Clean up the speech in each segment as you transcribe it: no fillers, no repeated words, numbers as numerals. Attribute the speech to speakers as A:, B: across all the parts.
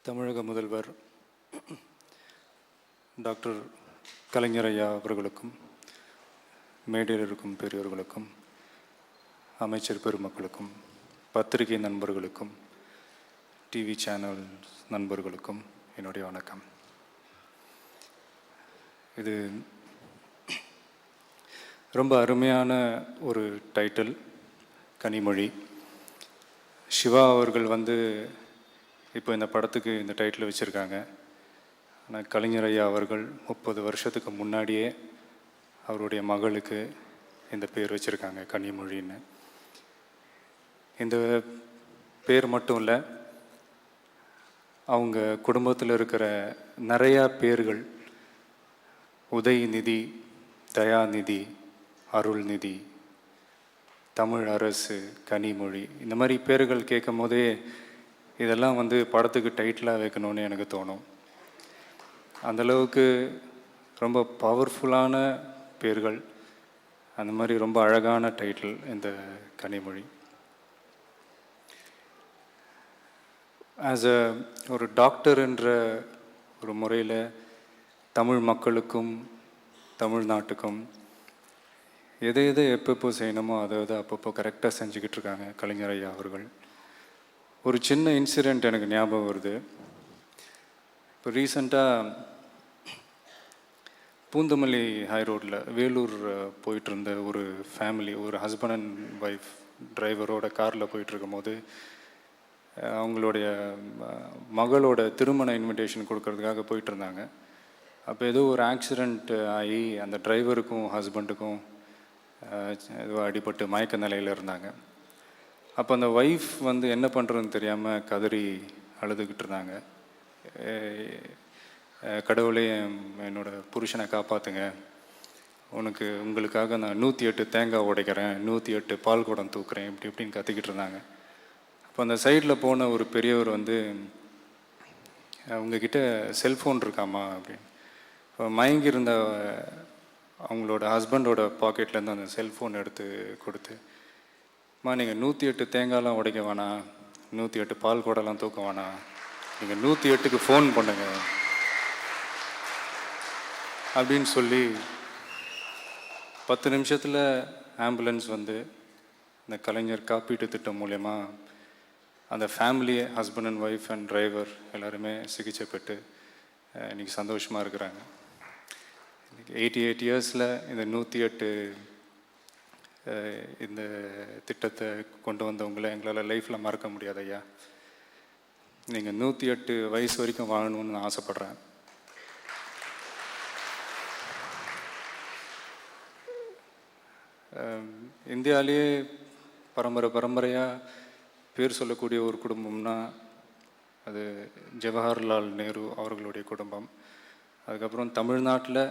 A: தமிழக முதல்வர் டாக்டர் கலைஞர் ஐயா அவர்களுக்கும், மேடையில் இருக்கும் பெரியவர்களுக்கும், அமைச்சர் பெருமக்களுக்கும், பத்திரிகை நண்பர்களுக்கும், டிவி சேனல் நண்பர்களுக்கும் என்னுடைய வணக்கம். இது ரொம்ப அருமையான ஒரு டைட்டில், கனிமொழி. சிவா அவர்கள் இப்போ இந்த படத்துக்கு இந்த டைட்டில் வச்சுருக்காங்க. ஆனால் கலைஞர் ஐயா அவர்கள் 30 வருஷத்துக்கு முன்னாடியே அவருடைய மகளுக்கு இந்த பேர் வச்சுருக்காங்க, கனிமொழின்னு. இந்த பேர் மட்டும் இல்லை, அவங்க குடும்பத்தில் இருக்கிற நிறையா பேர்கள், உதயநிதி, தயாநிதி, அருள்நிதி, தமிழ் அரசு, கனிமொழி, இந்த மாதிரி பேர்கள் கேட்கும் போதே இதெல்லாம் படத்துக்கு டைட்டிலாக வைக்கணும்னு எனக்கு தோணும். அந்தளவுக்கு ரொம்ப பவர்ஃபுல்லான பேர்கள், அந்த மாதிரி ரொம்ப அழகான டைட்டில் இந்த கனிமொழி. ஆஸ் ஒரு டாக்டர் என்ற ஒரு முறையில் தமிழ் மக்களுக்கும் தமிழ்நாட்டுக்கும் எதை எப்பப்போ செய்யணுமோ அதை அப்பப்போ கரெக்டாக செஞ்சுக்கிட்டு இருக்காங்க கலைஞர் ஐயா அவர்கள். ஒரு சின்ன இன்சிடெண்ட் எனக்கு ஞாபகம் வருது. இப்போ ரீசண்டாக பூந்தமல்லி ஹைரோடில் வேலூர் போயிட்டு இருந்த ஒரு ஃபேமிலி, ஒரு ஹஸ்பண்ட் அண்ட் ஒய்ஃப் டிரைவரோட காரில் போயிட்டுருக்கும் போது அவங்களுடைய மகளோட திருமண இன்விடேஷன் கொடுக்கறதுக்காக போயிட்டு இருந்தாங்க. அப்போ ஏதோ ஒரு ஆக்சிடெண்ட் ஆகி அந்த டிரைவருக்கும் ஹஸ்பண்டுக்கும் ஏதோ அடிபட்டு மயக்க நிலையில் இருந்தாங்க. அப்போ அந்த ஒய்ஃப் என்ன பண்ணுறதுன்னு தெரியாமல் கதறி அழுதுகிட்டு இருந்தாங்க. கடவுளே, என்னோடய புருஷனை காப்பாற்றுங்க, உங்களுக்காக நான் 108 தேங்காய் உடைக்கிறேன், 108 பால் குடம் தூக்குறேன், இப்படின்னு கத்திக்கிட்டு இருந்தாங்க. அப்போ அந்த சைடில் போன ஒரு பெரியவர் உங்ககிட்ட செல்ஃபோன் இருக்காமா அப்படின்னு. இப்போ மயங்கியிருந்த அவங்களோட ஹஸ்பண்டோட பாக்கெட்லேருந்து அந்த செல்ஃபோன் எடுத்து கொடுத்து, நீங்கள் 108 தேங்காய்லாம் உடைக்க வேணாம், 108 பால் குடம்லாம் தூக்க வேணாம், நீங்கள் 108க்கு ஃபோன் பண்ணுங்க அப்படின்னு சொல்லி 10 நிமிஷத்தில் ஆம்புலன்ஸ் இந்த கலைஞர் காப்பீட்டு திட்டம் மூலயமா அந்த family, husband and wife and driver எல்லாருமே சிகிச்சை பெற்று இன்றைக்கி சந்தோஷமாக இருக்கிறாங்க. 88 இயர்ஸில் இந்த 108 இந்த திட்டத்தை கொண்டு வந்தவங்களை எங்களால் லைஃப்பில் மறக்க முடியாது ஐயா. நீங்கள் 108 வயசு வரைக்கும் வாழணும்னு நான் ஆசைப்பட்றேன். இந்தியாவிலேயே பரம்பரையாக பேர் சொல்லக்கூடிய ஒரு குடும்பம்னா அது ஜவஹர்லால் நேரு அவர்களுடைய குடும்பம். அதுக்கப்புறம் தமிழ்நாட்டில்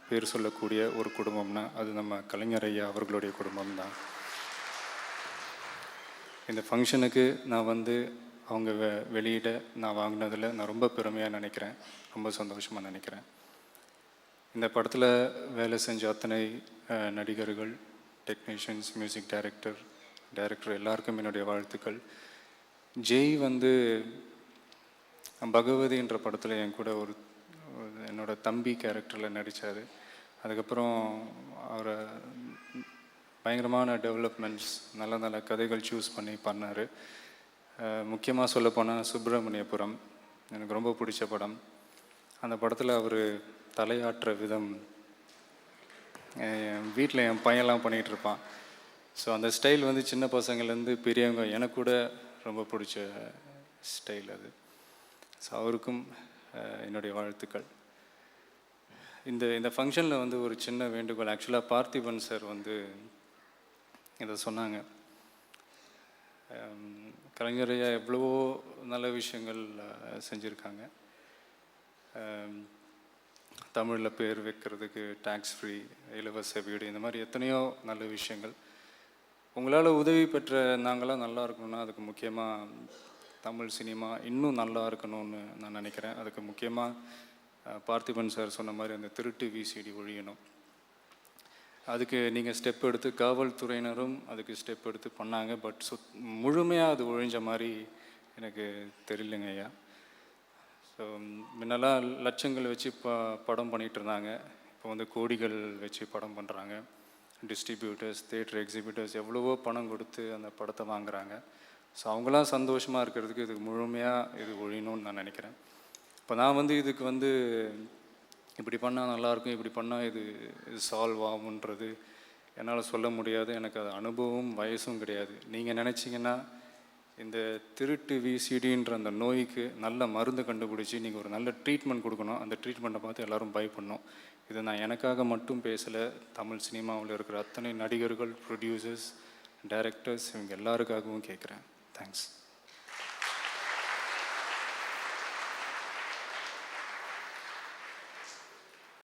A: பேர் சொல்லக்கூடிய ஒரு குடும்பம்னா அது நம்ம கலைஞர் ஐயா அவர்களுடைய குடும்பம்தான். இந்த ஃபங்க்ஷனுக்கு நான் அவங்க வெளியிட நான் வாங்கினதில் நான் ரொம்ப பெருமையாக நினைக்கிறேன், ரொம்ப சந்தோஷமாக நினைக்கிறேன். இந்த படத்தில் வேலை செஞ்ச அத்தனை நடிகர்கள், டெக்னீஷியன்ஸ், மியூசிக் டைரக்டர் எல்லாருக்கும் என்னுடைய வாழ்த்துக்கள். ஜெய் பகவதி என்ற படத்தில் என் கூட என்னோட தம்பி கேரக்டரில் நடித்தார். அதுக்கப்புறம் அவரை பயங்கரமான டெவலப்மெண்ட்ஸ், நல்ல கதைகள் சூஸ் பண்ணார். முக்கியமாக சொல்லப்போனால் சுப்பிரமணியபுரம் எனக்கு ரொம்ப பிடிச்ச படம். அந்த படத்தில் அவர் தலையாற்ற விதம், வீட்டில் என் பையன்லாம் பண்ணிகிட்ருப்பான். ஸோ அந்த ஸ்டைல் சின்ன பசங்கள்லேருந்து பெரியவங்க எனக்கு கூட ரொம்ப பிடிச்ச ஸ்டைல் அது. ஸோ அவருக்கும் என்னுடைய வாழ்த்துக்கள். இந்த ஃபங்க்ஷனில் ஒரு சின்ன வேண்டுகோள். ஆக்சுவலாக பார்த்திபன் சார் இதை சொன்னாங்க. கலைஞர் ஐயா எவ்வளவோ நல்ல விஷயங்கள் செஞ்சுருக்காங்க. தமிழில் பேர் வைக்கிறதுக்கு டேக்ஸ் ஃப்ரீ, இலவச வீடு, இந்த மாதிரி எத்தனையோ நல்ல விஷயங்கள். உங்களால் உதவி பெற்ற நாங்களாம் நல்லா இருக்கணும்னா அதுக்கு முக்கியமாக தமிழ் சினிமா இன்னும் நல்லா இருக்கணும்னு நான் நினைக்கிறேன். அதுக்கு முக்கியமாக பார்த்திபன் சார் சொன்ன மாதிரி அந்த திருட்டு விசிடி ஒழியணும். அதுக்கு நீங்கள் ஸ்டெப் எடுத்து, காவல்துறையினரும் அதுக்கு ஸ்டெப் எடுத்து பண்ணாங்க. பட் முழுமையாக அது ஒழிஞ்ச மாதிரி எனக்கு தெரியலைங்க ஐயா. முன்னெல்லாம் லட்சங்கள் வச்சு படம் பண்ணிகிட்டு இருந்தாங்க. இப்போ வந்து கோடிகள் வச்சு படம் பண்ணுறாங்க. டிஸ்ட்ரிபியூட்டர்ஸ், தேட்டர் எக்ஸிபியூட்டர்ஸ் எவ்வளவோ பணம் கொடுத்து அந்த படத்தை வாங்குகிறாங்க. ஸோ அவங்களாம் சந்தோஷமாக இருக்கிறதுக்கு இதுக்கு முழுமையாக இது ஒழியணும்னு நான் நினைக்கிறேன். இப்போ நான் வந்து இதுக்கு வந்து இப்படி பண்ணால் நல்லாயிருக்கும், இப்படி பண்ணால் இது சால்வ் ஆகுன்றது என்னால் சொல்ல முடியாது. எனக்கு அது அனுபவம் வயசும் கிடையாது. நீங்கள் நினச்சிங்கன்னா இந்த திருட்டு விசிடின்ற அந்த நோய்க்கு நல்ல மருந்து கண்டுபிடிச்சி நீங்கள் ஒரு நல்ல ட்ரீட்மெண்ட் கொடுக்கணும். அந்த ட்ரீட்மெண்ட்டை பார்த்து எல்லோரும் பயப்படணும். இதை நான் எனக்காக மட்டும் பேசலை, தமிழ் சினிமாவில் இருக்கிற அத்தனை நடிகர்கள், ப்ரொடியூசர்ஸ், டைரக்டர்ஸ் இவங்க எல்லாருக்காகவும் கேட்குறேன். தேங்க்ஸ்.